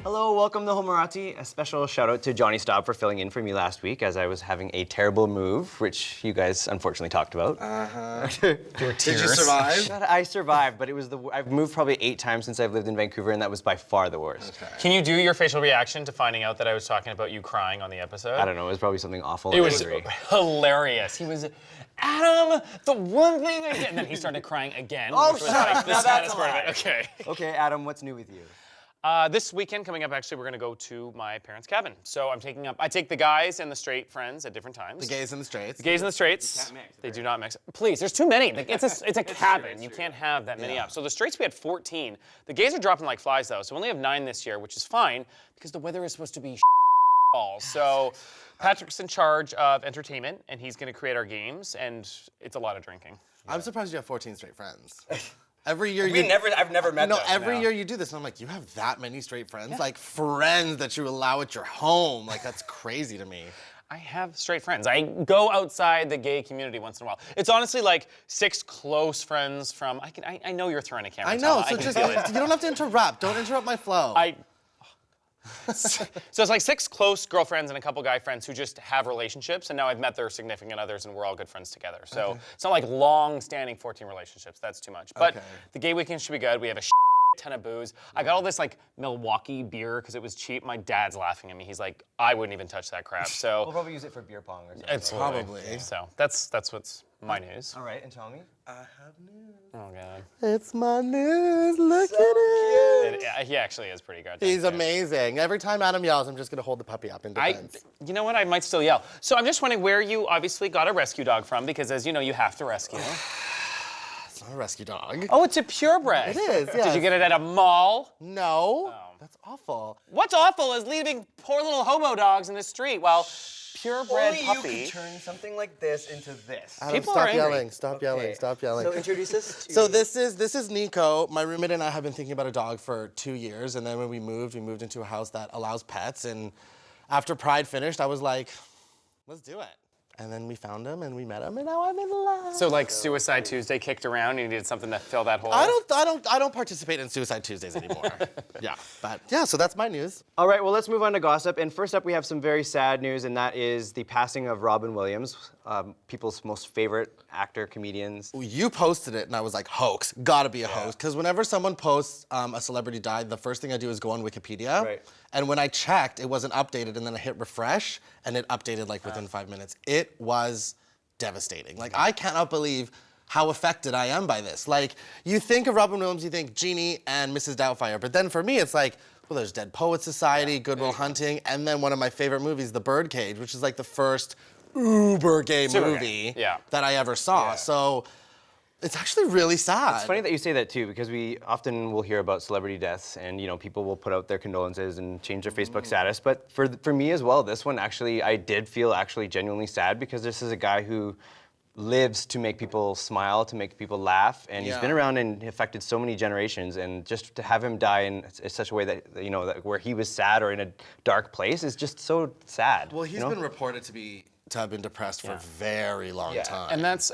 Hello, welcome to Homorazzi. A special shout out to Johnny Staub for filling in for me last week as I was having a terrible move, which you guys unfortunately talked about. Did you survive? I survived, but I've moved probably 8 times since I've lived in Vancouver, and that was by far the worst. Okay. Can you do your facial reaction to finding out that I was talking about you crying on the episode? I don't know, it was probably something awful. It was hilarious. He was, Adam, the one thing I did, and then he started crying again. Oh, which was shut like up. the Now that's saddest a part of lie. it. Okay. Okay, Adam, what's new with you? This weekend coming up, actually, we're gonna go to my parents' cabin. So I take the guys and the straight friends at different times. The gays and the straights. The gays and the straights. can't mix, They right? do not mix. Please, there's too many. Like, it's a cabin. You can't have that many Yeah. up. So the straights, we had 14. The gays are dropping like flies, though. So we only have 9 this year, which is fine because the weather is supposed to be balls. So Patrick's in charge of entertainment, and he's gonna create our games, and it's a lot of drinking. I'm surprised you have 14 straight friends. Every year I've never met No, them, every no. year you do this, and I'm like, you have that many straight friends? Like, friends that you allow at your home. Like, that's crazy to me. I have straight friends. I go outside the gay community once in a while. It's honestly like 6 close friends from, I know you're throwing a camera. I know, Tom. so can just, feel it. you don't have to interrupt. Don't interrupt my flow. So it's like 6 close girlfriends and a couple guy friends who just have relationships, and now I've met their significant others, and we're all good friends together. So it's not like long-standing 14 relationships. That's too much. But Okay. the gay weekend should be good. We have a ton of booze. I got all this like Milwaukee beer because it was cheap. My dad's laughing at me. He's like, I wouldn't even touch that crap. We'll So probably use it for beer pong or something. absolutely. Probably. So that's what's my news. All right, and tell me. I have news. Oh god. It's my news. Look at it. He actually is pretty good. He's amazing. Every time Adam yells, I'm just going to hold the puppy up in defense. You know what? I might still yell. So I'm just wondering where you obviously got a rescue dog from, because as you know, you have to rescue. It's not a rescue dog. Oh, it's a purebred. It is, Did yes. you get it at a mall? No. That's awful. What's awful is leaving poor little hobo dogs in the street while purebred Only puppy. you could turn something like this into this. Adam, People stop are angry. yelling. Stop yelling. Okay. Stop yelling. So introduce us to... So this is Nico. My roommate and I have been thinking about a dog for 2 years, and then when we moved into a house that allows pets. And after Pride finished, I was like, let's do it. And then we found him and we met him, and now I'm in love. So like Suicide Tuesday kicked around and you needed something to fill that hole. I don't participate in Suicide Tuesdays anymore. Yeah, but yeah. So that's my news. All right, well, let's move on to gossip. And first up, we have some very sad news, and that is the passing of Robin Williams, people's most favorite actor, comedians. You posted it, and I was like, hoax. Gotta be a hoax. Because whenever someone posts a celebrity died, the first thing I do is go on Wikipedia. Right. And when I checked, it wasn't updated, and then I hit refresh, and it updated like within 5 minutes. It was devastating. Like, I cannot believe how affected I am by this. Like, you think of Robin Williams, you think Jeannie and Mrs. Doubtfire, but then for me, it's like, well, there's Dead Poets Society, Good Will Hunting, and then one of my favorite movies, The Birdcage, which is like the first uber gay Super movie gay, yeah. that I ever saw. So it's actually really sad. It's funny that you say that too, because we often will hear about celebrity deaths, and people will put out their condolences and change their Facebook status. But for me as well, this one actually, I did feel actually genuinely sad, because this is a guy who lives to make people smile, to make people laugh, and he's been around and affected so many generations. And just to have him die in such a way that that where he was sad or in a dark place is just so sad. Well, he's been reported to have been depressed for a very long time. And that's,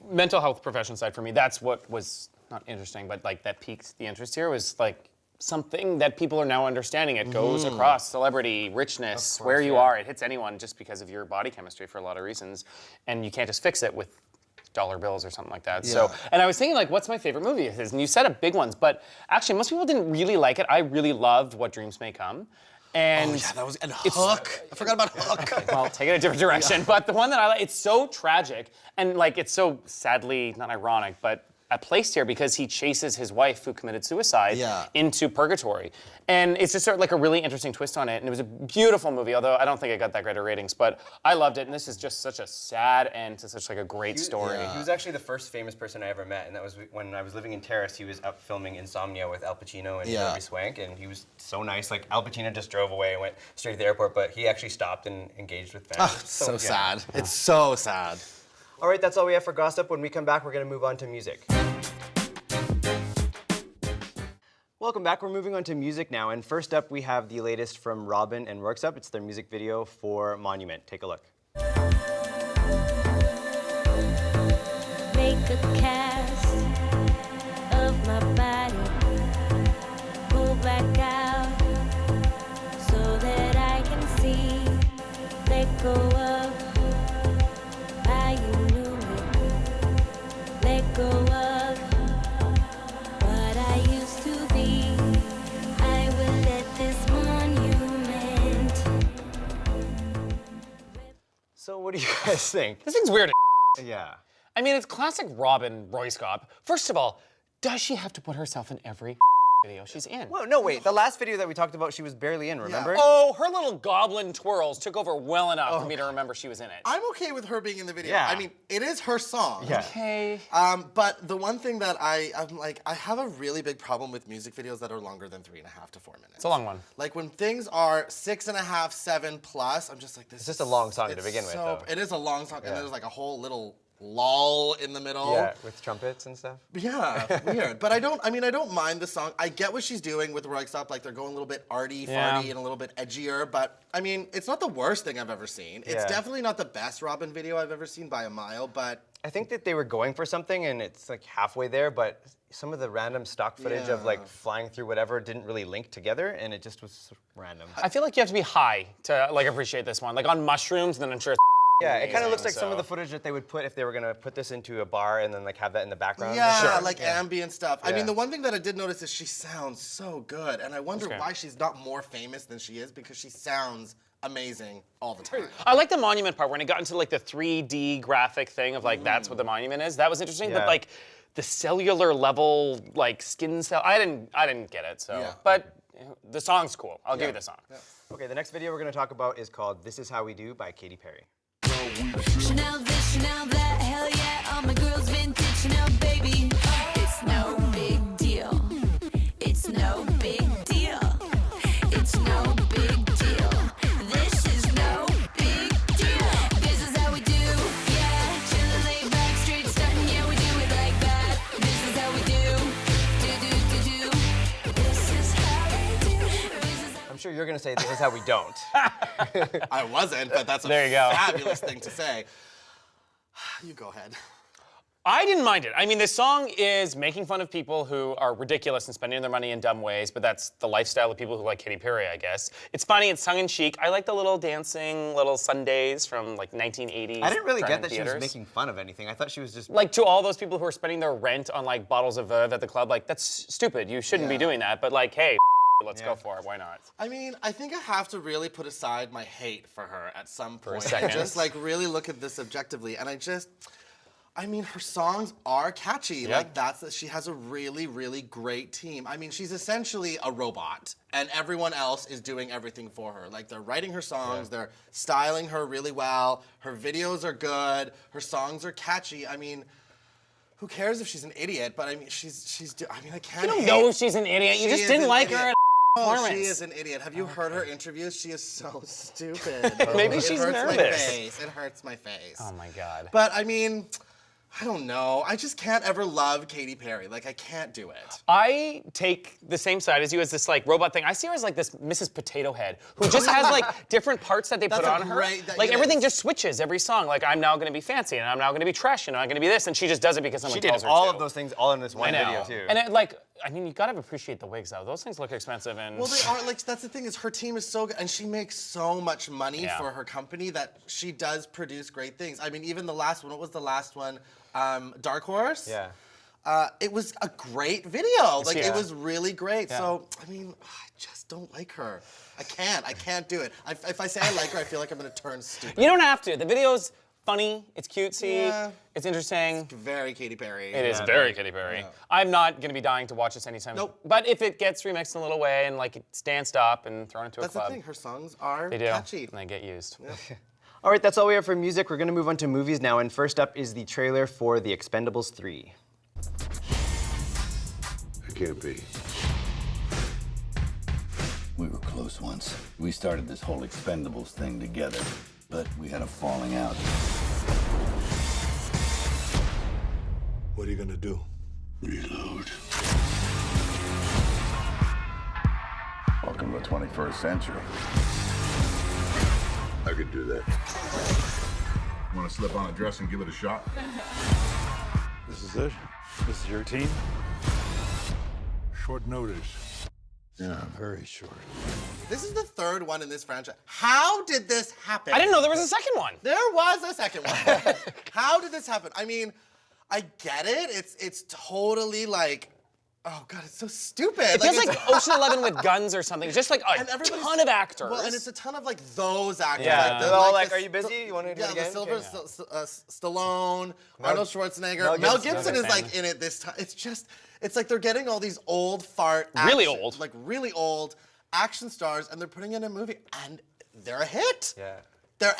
mental health profession side for me, that's what was not interesting, but like that piqued the interest here was like something that people are now understanding. It goes across celebrity, richness, where you are. It hits anyone just because of your body chemistry for a lot of reasons. And you can't just fix it with dollar bills or something like that. So, and I was thinking like, what's my favorite movie of his? And you said up big ones, but actually most people didn't really like it. I really loved What Dreams May Come. And that was, and Hook. I forgot about Hook. well, take it a different direction. But the one that I like, it's so tragic and like it's so sadly not ironic, but placed here because he chases his wife who committed suicide into purgatory. And it's just sort of like a really interesting twist on it. And it was a beautiful movie, although I don't think it got that great of ratings, but I loved it. And this is just such a sad end to such like a great story. He was actually the first famous person I ever met, and that was when I was living in Terrace. He was up filming Insomnia with Al Pacino and Hilary Swank, and he was so nice. Like, Al Pacino just drove away and went straight to the airport, but he actually stopped and engaged with fans. So sad. It's so sad. All right, that's all we have for gossip. When we come back, we're going to move on to music. Welcome back. We're moving on to music now, and first up, we have the latest from Robin and Works Up. It's their music video for Monument. Take a look. Make a cast of my body, pull back out go of why you knew it. Let go of what I used to be. I will let this monument. So what do you guys think? This thing's weird. Yeah. I mean, it's classic Robin Royskop. First of all, does she have to put herself in every video she's in? Well, no, wait. The last video that we talked about, she was barely in, remember? Oh, her little goblin twirls took over well enough for me to remember she was in it. I'm okay with her being in the video. Yeah. I mean, it is her song. Yeah. Okay. But the one thing that I'm like, I have a really big problem with music videos that are longer than 3.5 to 4 minutes. It's a long one. Like when things are 6.5, 7 plus, I'm just like, this It's just a long song to it's begin with, so- though. It is a long song, and Yeah. there's like a whole little lull in the middle. Yeah, with trumpets and stuff. Yeah, weird. But I don't mind the song. I get what she's doing with Royksop, like they're going a little bit arty, Yeah. farty, and a little bit edgier, but I mean, it's not the worst thing I've ever seen. It's Yeah. definitely not the best Robin video I've ever seen by a mile, but I think that they were going for something and it's like halfway there, but some of the random stock footage of like Yeah. flying through whatever didn't really link together and it just was random. I feel like you have to be high to like appreciate this one. Like on mushrooms, then I'm sure it's Yeah, it kind of looks like amazing, some of so. the footage that they would put if they were gonna put this into a bar and then like have that in the background. yeah, like ambient stuff. I Yeah. mean, the one thing that I did notice is she sounds so good, and I wonder Okay. why she's not more famous than she is, because she sounds amazing all the time. I like the monument part when it got into like the 3D graphic thing of like that's what the monument is. That was interesting, Yeah. but like the cellular level like skin cell, I didn't get it. So, Yeah. but the song's cool. I'll give you the song. Okay, the next video we're gonna talk about is called "This Is How We Do" by Katy Perry. Chanel this, Chanel that, hell yeah, all my girls vintage Chanel, baby. It's no big deal. It's no big deal. It's no big deal. This is no big deal. This is how we do, yeah. Chillin' laid back, straight stuntin', yeah, we do it like that. This is how we do, do. This is how we do. This is I'm sure you're gonna say "This Is How We Don't." I wasn't, but that's a There you go. fabulous thing to say. You go ahead. I didn't mind it. I mean, this song is making fun of people who are ridiculous and spending their money in dumb ways, but that's the lifestyle of people who like Katy Perry, I guess. It's funny, it's tongue-in-cheek. I like the little dancing little Sundays from like 1980s. I didn't really get drive-in that she was theaters. making fun of anything. I thought she was just Like to all those people who are spending their rent on like bottles of Veuve at the club, like that's stupid. You shouldn't be Yeah. doing that. But like, hey, let's Yeah. go for it. Why not? I mean, I think I have to really put aside my hate for her at some point. And second. just like really look at this objectively. And I mean, her songs are catchy. Like she has a really, really great team. I mean, she's essentially a robot and everyone else is doing everything for her. Like they're writing her songs, they're styling her really well. Her videos are good. Her songs are catchy. I mean, who cares if she's an idiot? But I mean, I can't You don't hate- know if she's an idiot. You She just is didn't an like idiot. her at Oh, performance. she is an idiot. Have you heard her interviews? She is so stupid. Maybe It she's hurts my nervous. face. It hurts my face. Oh my God. But I mean, I don't know. I just can't ever love Katy Perry. Like, I can't do it. I take the same side as you as this like robot thing. I see her as like this Mrs. Potato Head who just has like different parts that they That's put a on her. great- Like it everything is. just switches every song. Like I'm now gonna be fancy and I'm now gonna be trash and I'm gonna be this and she just does it because someone she did tells her all to. of those things all in this one I know. video too. And it, like, I mean, you gotta appreciate the wigs though. Those things look expensive and. Well, they are, like, that's the thing, is her team is so good, and she makes so much money Yeah. for her company that she does produce great things. I mean, even the last one, what was the last one? Dark Horse? yeah. It was a great video. Like, Yeah. it was really great. Yeah. So, I mean, I just don't like her. I can't do it. If I say I like her, I feel like I'm gonna turn stupid. You don't have to. The video's funny. It's cutesy. Yeah. It's interesting. Very Katy Perry. It is very Katy Perry. Yeah. I'm not gonna be dying to watch this anytime. Nope. But if it gets remixed in a little way and like it's danced up and thrown into That's a club, the thing. Her songs are they do, catchy. and they get used. All right, that's all we have for music. We're gonna move on to movies now, and first up is the trailer for The Expendables 3. It can't be. We were close once. We started this whole Expendables thing together, but we had a falling out. What are you gonna do? Reload. Welcome to the 21st century. I could do that. Want to slip on a dress and give it a shot? This is it? This is your team? Short notice. Yeah, very short. This is the third one in this franchise. How did this happen? I didn't know there was a second one. There was a second one. How did this happen? I mean, I get it. It's totally like, oh God, it's so stupid. It feels like Ocean 11 with guns or something. Just like a And everybody's- ton of actors. Well, and it's a ton of like those actors. Yeah. Like, They're all like, the- "Are you busy? You want to do it Yeah, again?" the Silver, Okay. Stallone, Arnold Schwarzenegger. Mel Mel Gibson. Gibson is like in it this time. It's like they're getting all these old fart, Really action- old. like really old action stars, and they're putting in a movie, and they're a hit. Yeah.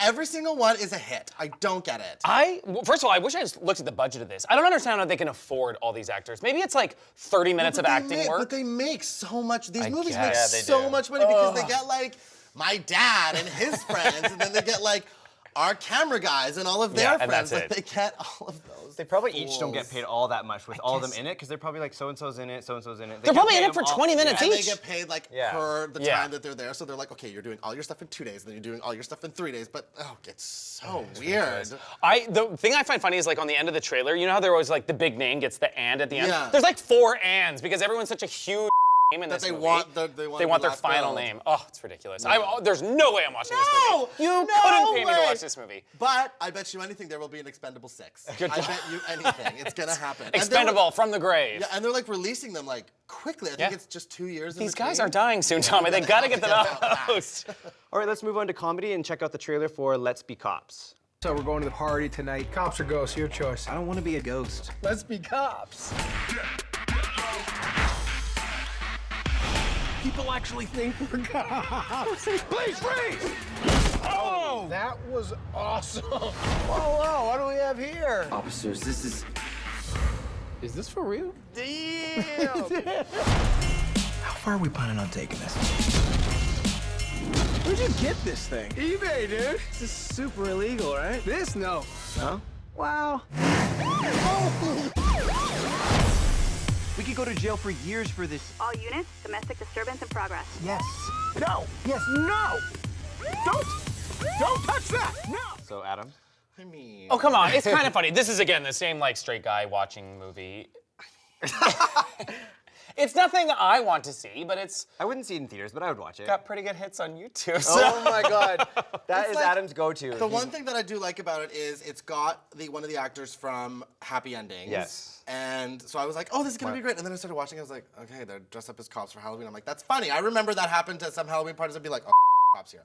Every single one is a hit. I don't get it. Well, first of all, I wish I just looked at the budget of this. I don't understand how they can afford all these actors. Maybe it's like 30 minutes of acting work. But they make so much. These movies guess. make Yeah, they so do. much money because they get like my dad and his friends, and then they get like our camera guys and all of their Yeah, and friends. that's Like it. they get all of those. They probably each don't get fools. paid all that much with all of them in it because they're probably like so and so's in it, so and so's in it. They're get probably in paid it for them all- 20 minutes And they each. get paid like Yeah. per the Yeah. time that they're there. So they're like, okay, you're doing all your stuff in 2 days, then you're doing all your stuff in 3 days. But oh, it's so weird. The thing I find funny is like on the end of the trailer, you know how there was like the big name gets the and at the end? Yeah. There's like 4 ands because everyone's such a huge name in That this they movie. want they They want want the their last final build. name. Oh, it's ridiculous. There's no way I'm watching this No! movie. You No couldn't pay me to way! watch this movie. But I bet you anything there will be an Expendable 6. Good I job. bet you anything. It's gonna happen. And they're- Expendable from the grave. Yeah, and they're like releasing them like quickly. I think Yeah. it's just 2 years. These in guys between. are dying soon, Tommy. They gotta get them Have to get them out out. All right, let's move on to comedy and check out the trailer for Let's Be Cops. So we're going to the party tonight. Cops or ghosts, your choice. I don't want to be a ghost. Let's be cops. People actually think we're cops. Please freeze! Oh, that was awesome. Whoa, what do we have here? Officers, this is... Is this for real? Damn! How far are we planning on taking this? Where'd you get this thing? eBay, dude. This is super illegal, right? This? No. No? Wow. We could go to jail for years for this. All units, domestic disturbance in progress. Yes. No. Yes. No. Don't touch that. No. So, Adam? I mean, Oh, come on. It's kind of funny. This is, again, the same, like, straight guy watching movie. It's nothing I want to see, but it's I wouldn't see it in theaters, but I would watch it. got pretty good hits on YouTube. So. Oh my God, that is like- Adam's go-to. the one thing that I do like about it is it's got one of the actors from Happy Endings. Yes. And so I was like, oh, this is gonna be great. And then I started watching. I was like, okay, they're dressed up as cops for Halloween. I'm like, that's funny. I remember that happened to some Halloween parties. I'd be like, oh, cops here.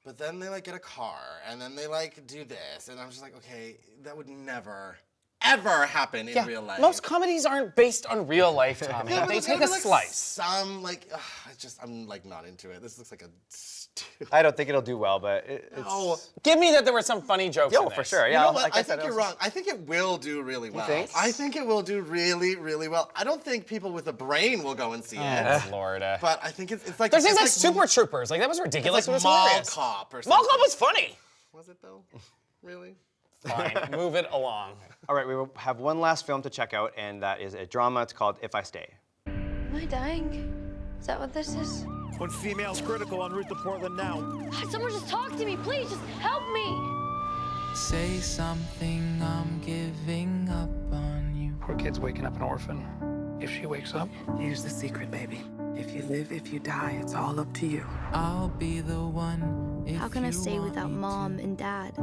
But then they like get a car, and then they like do this, and I'm just like, okay, that would never, ever happen in real life. Most comedies aren't based on real life, Tommy. Yeah, but They there's take gotta a be, like, slice. Some like, I'm like not into it. This looks like a stupid. I don't think it'll do well, but it's... Oh, Give me that there were some funny jokes in Yo, this. for sure. you Yeah, know what? like I said, think you're wrong. I think it will do really well. think? I think it will do really, really well. I don't think people with a brain will go and see it. Oh, Lord. But I think it's like There's things like it's Super Troopers. Like, that was ridiculous. like It was Mall hilarious. Cop or Mall something. Cop was funny. Was it though? Really? Fine. Move it along. All right, we will have one last film to check out, and that is a drama. It's called If I Stay. Am I dying? Is that what this is? One female's critical en route to Portland now. Someone just talk to me, please. Just help me. Say something, I'm giving up on you. Poor kid's waking up an orphan. If she wakes up, Here's the secret, baby. If you live, if you die, it's all up to you. I'll be the one. How can I stay without mom and dad?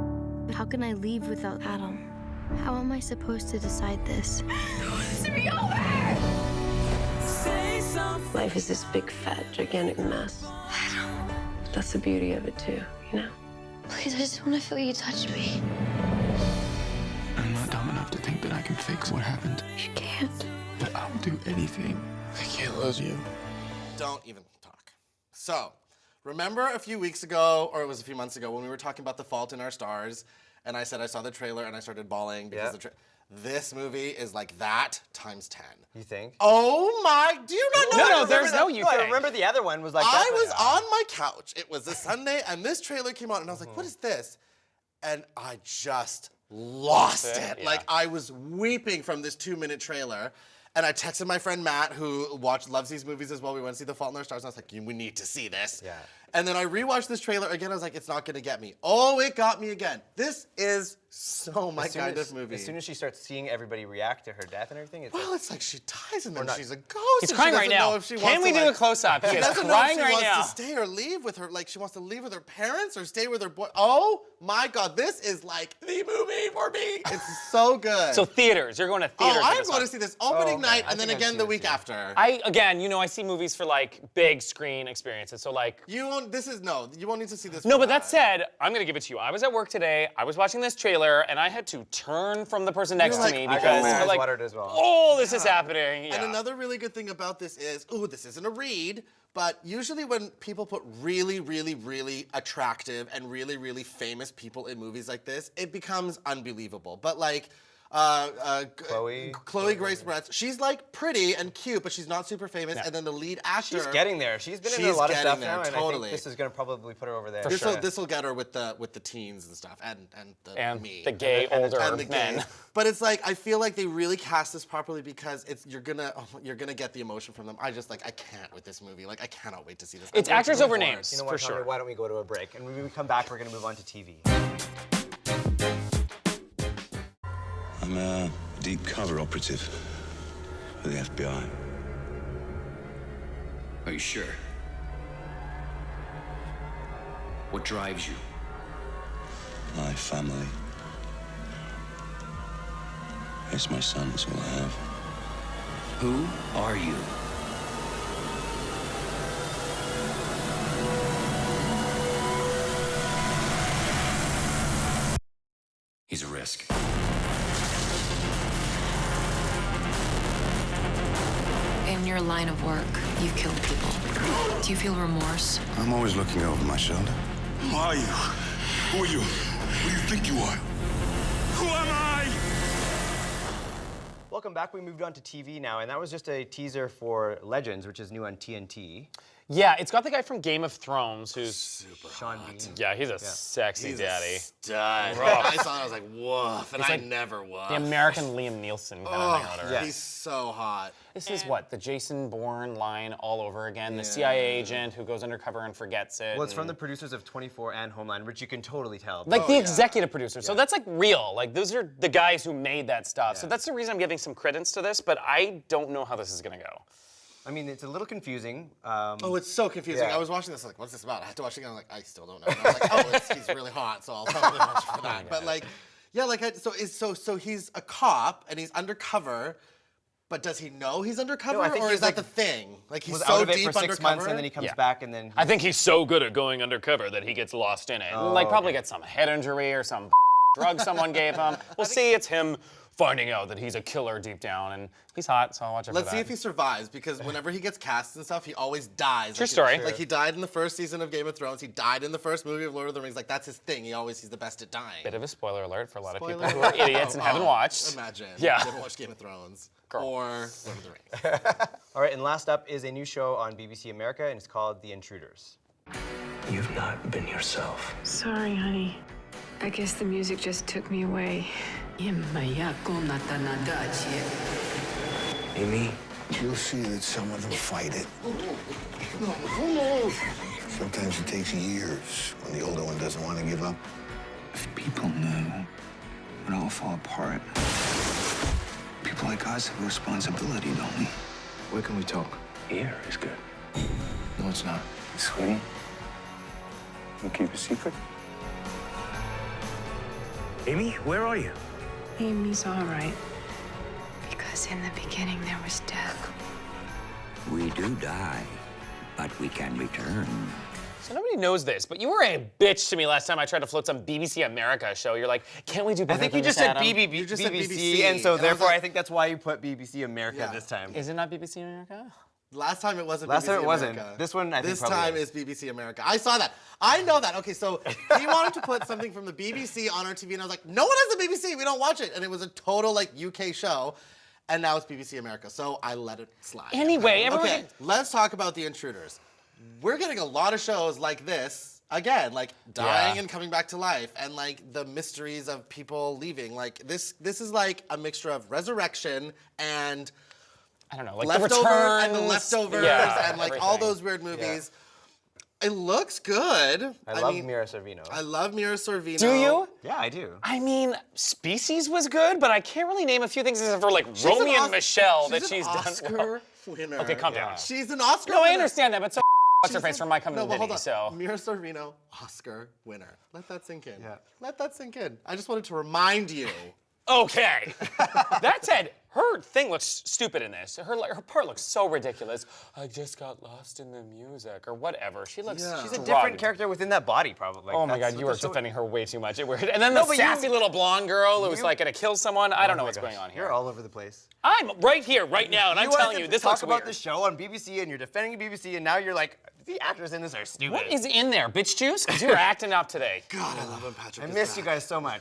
How can I leave without Adam? How am I supposed to decide this? To be over! Life is this big, fat, gigantic mess. That's the beauty of it, too, you know? Please, I just want to feel you touch me. I'm not dumb enough to think that I can fix what happened. You can't. But I'll do anything. I can't lose you. Don't even talk. So, remember a few weeks ago, or it was a few months ago, when we were talking about The Fault in Our Stars, and I said I saw the trailer and I started bawling because this movie is like that times 10. You think? Oh my! Do you not know? No, I no, remember there's that? no you No, I think. remember the other one was like. I that, was but- on my couch. It was a Sunday, and this trailer came out, and I was like, "What is this?" And I just lost it. Yeah. Like I was weeping from this 2-minute trailer. And I texted my friend Matt, who loves these movies as well. We went to see The Fault in Our Stars, and I was like, "We need to see this." Yeah. And then I rewatched this trailer again. I was like, it's not gonna get me. Oh, it got me again. This is so my kind of movie. As soon as she starts seeing everybody react to her death and everything, it's like she dies and then not- she's a ghost. He's and crying she right doesn't now. know if she Can wants we to, do a close-up? He She is doesn't know crying if she right wants now. to stay or leave with her. Like she wants to leave with her parents or stay with her boy. Oh my God, this is like the movie for me. It's so good. So theaters, you're going to theaters. I'm going to see this opening night and then think I've again seen the it week too. after. I see movies for like big screen experiences. So like. You won't. You won't need to see this. No, for but that said, I'm gonna give it to you. I was at work today. I was watching this trailer, and I had to turn from the person next to me I because got my I'm eyes like, watered as well. oh, this is happening. Yeah. And another really good thing about this is, this isn't a read, but usually when people put really, really, really attractive and really, really famous people in movies like this, it becomes unbelievable. But like, Chloe Grace Moretz, she's like pretty and cute, but she's not super famous. Yeah. And then the lead actor, She's getting there. She's been in a lot of stuff now, and I totally. think this is gonna probably put her over there. This will get her with the teens and stuff, and the gay older and the men. gays. But it's like I feel like they really cast this properly because you're gonna get the emotion from them. I can't with this movie. Like I cannot wait to see this. It's actors over names, You know what, for Tommy, sure. why don't we go to a break? And when we come back, we're gonna move on to TV. I'm a deep cover operative for the FBI. Are you sure? What drives you? My family. It's my son, that's all I have. Who are you? He's a risk. In your line of work, you've killed people. Do you feel remorse? I'm always looking over my shoulder. Who are you? Who are you? Who do you think you are? Who am I? Welcome back. We moved on to TV now, and that was just a teaser for Legends, which is new on TNT. Yeah, it's got the guy from Game of Thrones who's Sean Bean. Yeah, he's a sexy daddy. A stud. I saw it, I was like, woof, and I never was. The American Liam Neeson kind of thing. Or whatever. He's so hot. This is what, the Jason Bourne line all over again. The CIA agent who goes undercover and forgets it. Well, it's from the producers of 24 and Homeland, which you can totally tell. Like the executive producer. So that's like real. Like those are the guys who made that stuff. So that's the reason I'm giving some credence to this, but I don't know how this is gonna go. I mean, it's a little confusing. It's so confusing. Yeah. I was watching this, like, what's this about? I had to watch it again, I'm like, I still don't know. And I was like, he's really hot, so I'll probably watch it for that. But like, so he's a cop and he's undercover, but does he know he's undercover, No, I think or he's is that like- the thing? Like he's was so out of it deep for 6 undercover. months, and then he comes back, and then I think he's so good at going undercover that he gets lost in it. And like probably gets some head injury or some drug someone gave him. We'll see, it's him finding out that he's a killer deep down, and he's hot, so I'll watch it for Let's that. see if he survives, because whenever he gets cast and stuff, he always dies. True story. Like he died in the first season of Game of Thrones. He died in the first movie of Lord of the Rings. Like that's his thing. He's the best at dying. Bit of a spoiler alert for a lot of people Spoiler who are alert. idiots and haven't watched. Imagine. Yeah. Didn't watch Game of Thrones. Girl. Or Lord of the Rings. All right, and last up is a new show on BBC America, and it's called The Intruders. You've not been yourself. Sorry, honey. I guess the music just took me away. Amy, You'll see that some of them fight it. Sometimes it takes years when the older one doesn't want to give up. if people knew, we'd all fall apart. People like us have a responsibility, don't we? Where can we talk? Here is good. No, it's not. Sweetie, you keep a secret? Amy, where are you? Amy's all right. Because in the beginning there was death. We do die, but we can return. So nobody knows this, but you were a bitch to me last time I tried to float some BBC America show. You're like, can't we do better I think than you just this, said Adam? BBC, and so therefore I think that's why you put BBC America this time. Is it not BBC America? Last time it wasn't Last BBC time it wasn't. America. This one, I think This probably time is BBC America. I saw that. I know that. Okay, so he wanted to put something from the BBC on our TV, and I was like, no one has the BBC. We don't watch it. And it was a total like UK show, and now it's BBC America. So I let it slide. Anyway, everyone. Okay, let's talk about The Intruders. We're getting a lot of shows like this. Again, like dying and coming back to life, and like the mysteries of people leaving. Like this is like a mixture of resurrection and I don't know, like Leftovers the returns and the Leftovers and like all everything. those weird movies. It looks good. I love Mira Sorvino. I love Mira Sorvino. Do you? Yeah, I do. I mean, Species was good, but I can't really name a few things except for like Romy and Michelle that she's done well. Winner. Okay, calm down. She's an Oscar No, winner. I understand that, but so what's her face from My Coming to hold Dinner, on. so. Mira Sorvino, Oscar winner. Let that sink in. Yeah. Let that sink in. I just wanted to remind you. Okay. That said, her thing looks stupid in this. Her part looks so ridiculous. I just got lost in the music or whatever. She looks. She's a different character within that body, probably. Oh my God, you are defending her way too much. And then the sassy little blonde girl who was like gonna kill someone. I don't know what's going on here. You're all over the place. I'm right here, right now, and I'm telling you, this looks talk weird. about the show on BBC, and you're defending BBC, and now you're like, the actors in this are stupid. What is in there, bitch juice? Because you were acting up today. God, I love when Patrick I is miss back. you guys so much.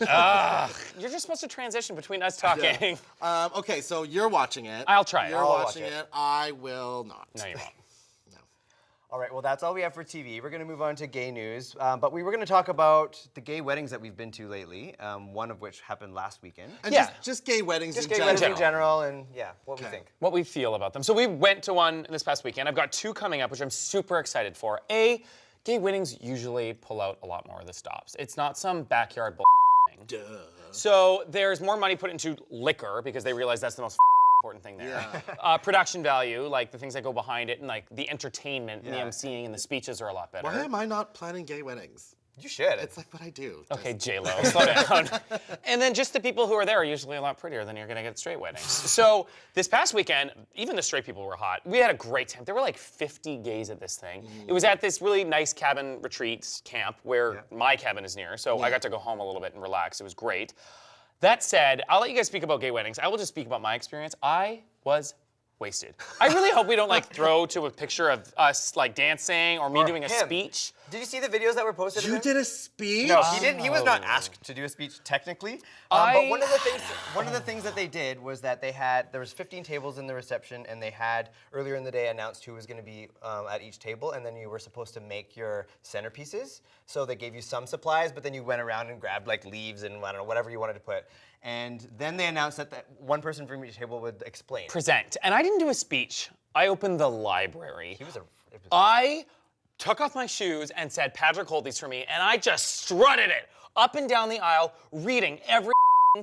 You're just supposed to transition between us talking. Okay, so you're watching it. I'll try it. You're I'll watch watching it. I will not. No, you won't. All right, well, that's all we have for TV. We're going to move on to gay news, but we were going to talk about the gay weddings that we've been to lately, one of which happened last weekend. And Yeah. just gay weddings Just in gay general. weddings in general, and yeah, what we think. What we feel about them. So we went to one this past weekend. I've got two coming up, which I'm super excited for. A, gay weddings usually pull out a lot more of the stops. It's not some backyard thing. Duh. So there's more money put into liquor because they realize that's the most important thing there. Production value, like the things that go behind it, and like the entertainment, and the emceeing, and the speeches are a lot better. Why am I not planning gay weddings? You should. It's like what I do. Okay, J-Lo, slow down. And then just the people who are there are usually a lot prettier than you're gonna get at straight weddings. So this past weekend, even the straight people were hot. We had a great time. There were like 50 gays at this thing. It was at this really nice cabin retreat camp where my cabin is near, so I got to go home a little bit and relax. It was great. That said, I'll let you guys speak about gay weddings. I will just speak about my experience. I was wasted. I really hope we don't like throw to a picture of us like dancing or me doing a speech. Did you see the videos that were posted? You did a speech? No, he didn't. He was not asked to do a speech technically. But one of the things that they did was that there was 15 tables in the reception, and they had earlier in the day announced who was going to be at each table, and then you were supposed to make your centerpieces. So they gave you some supplies, but then you went around and grabbed like leaves and I don't know, whatever you wanted to put. And then they announced that one person from each table would explain. Present. And I didn't do a speech. I opened the library. I took off my shoes and said, Patrick, hold these for me. And I just strutted it up and down the aisle, reading every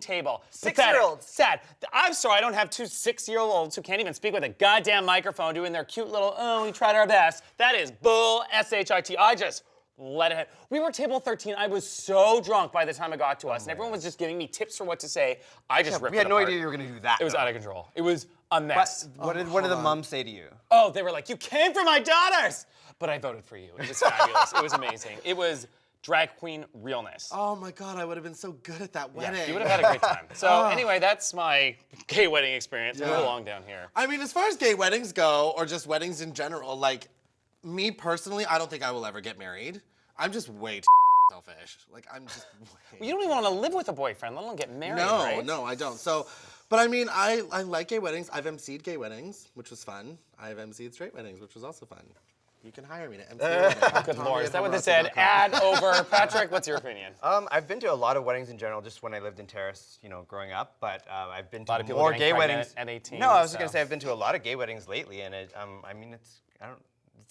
table. 6-year-olds. Sad. I'm sorry, I don't have two 6-year-olds who can't even speak with a goddamn microphone doing their cute little, oh, we tried our best. That is bull, S-H-I-T. I just let it hit. We were table 13. I was so drunk by the time it got to us, and everyone was just giving me tips for what to say. I just ripped We had it no apart. idea you were going to do that. It was out of control. It was a mess. What did the mums say to you? Oh, they were like, you came for my daughters! But I voted for you. It was fabulous. It was amazing. It was drag queen realness. Oh my God, I would have been so good at that wedding. Yeah, you would have had a great time. So anyway, that's my gay wedding experience. Move along down here. I mean, as far as gay weddings go, or just weddings in general, like, me personally, I don't think I will ever get married. I'm just way too selfish. Like, I'm just way... Well, you don't even want to live with a boyfriend, let alone get married, right? No, I don't. So, but I mean, I like gay weddings. I've emceed gay weddings, which was fun. I've emceed straight weddings, which was also fun. You can hire me to MC weddings. Good Lord, is that what they said? Ad over. Patrick, what's your opinion? I've been to a lot of weddings in general, just when I lived in Terrace, growing up. But I've been to lot of people more getting gay pregnant weddings at 18, No, I was so. going to say I've been to a lot of gay weddings lately, and it's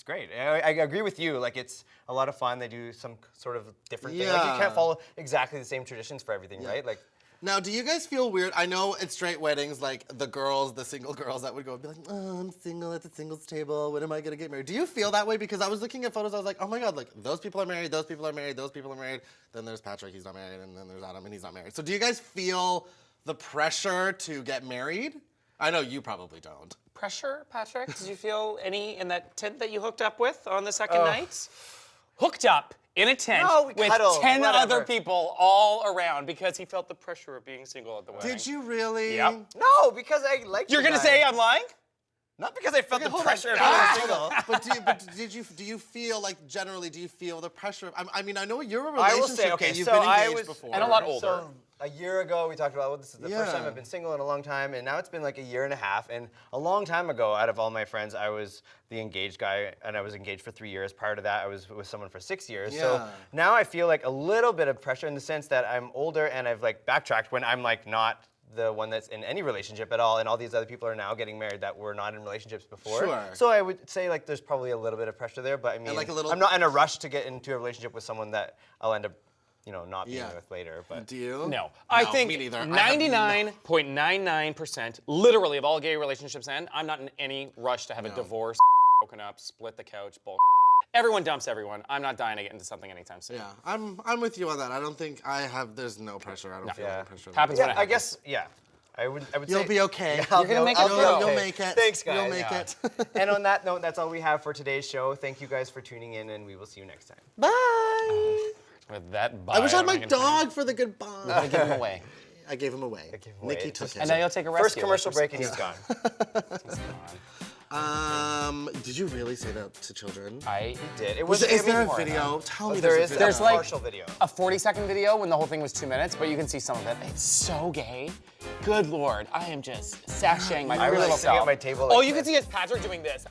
great. I agree with you. Like, it's a lot of fun. They do some sort of different thing. Like, you can't follow exactly the same traditions for everything, right? Like. Now, do you guys feel weird? I know at straight weddings, like the single girls that would go and be like, oh, I'm single at the singles table. When am I gonna get married? Do you feel that way? Because I was looking at photos, I was like, oh my God, like those people are married, those people are married, those people are married. Then there's Patrick, he's not married, and then there's Adam, and he's not married. So do you guys feel the pressure to get married? I know you probably don't. Pressure, Patrick? Did you feel any in that tent that you hooked up with on the second night? Hooked up in a tent with cuddled, 10 whatever. other people all around because he felt the pressure of being single at the wedding. Did you really? Yep. No, because I like. You're gonna say I'm lying? Not because I felt the pressure of Hold being on. single. But do you feel like generally? Do you feel the pressure? I mean, I know you're a I relationship. will say, okay, You've so been I engaged was before. And a lot older. So a year ago, we talked about, well, this is the first time Yeah. I've been single in a long time, and now it's been like a year and a half. And a long time ago, out of all my friends, I was the engaged guy, and I was engaged for 3 years. Prior to that, I was with someone for 6 years. So Yeah. now I feel like a little bit of pressure in the sense that I'm older and I've like backtracked when I'm like not the one that's in any relationship at all, and all these other people are now getting married that were not in relationships before. Sure. So I would say like there's probably a little bit of pressure there, but I mean, like a little- I'm not in a rush to get into a relationship with someone that I'll end up, not being with later. But Do you? No. I think me neither. 99.99% literally of all gay relationships end. I'm not in any rush to have a divorce, broken up, split the couch, bull. Everyone dumps everyone. I'm not dying to get into something anytime soon. Yeah, I'm with you on that. I don't think there's no pressure. I don't feel any pressure. Happens when it I happens. guess, I would You'll say be okay. Yeah, You're gonna make it through. You'll make it. Thanks, guys. You'll make it. And on that note, that's all we have for today's show. Thank you guys for tuning in, and we will see you next time. Bye. With that, bye. I wish I had my don't think dog for the goodbye. I give him away. I gave him away. Nikki took him. And now you'll take a rest. First commercial break, and he's gone. Did you really say that to children? I did. It Is there a video? Tell me there there's is a There's video. like partial video. a 40-second video when the whole thing was 2 minutes, but you can see some of it. It's so gay. Good Lord, I am just sashaying my I was little sitting at self. my table All like you can this. see is Patrick doing this.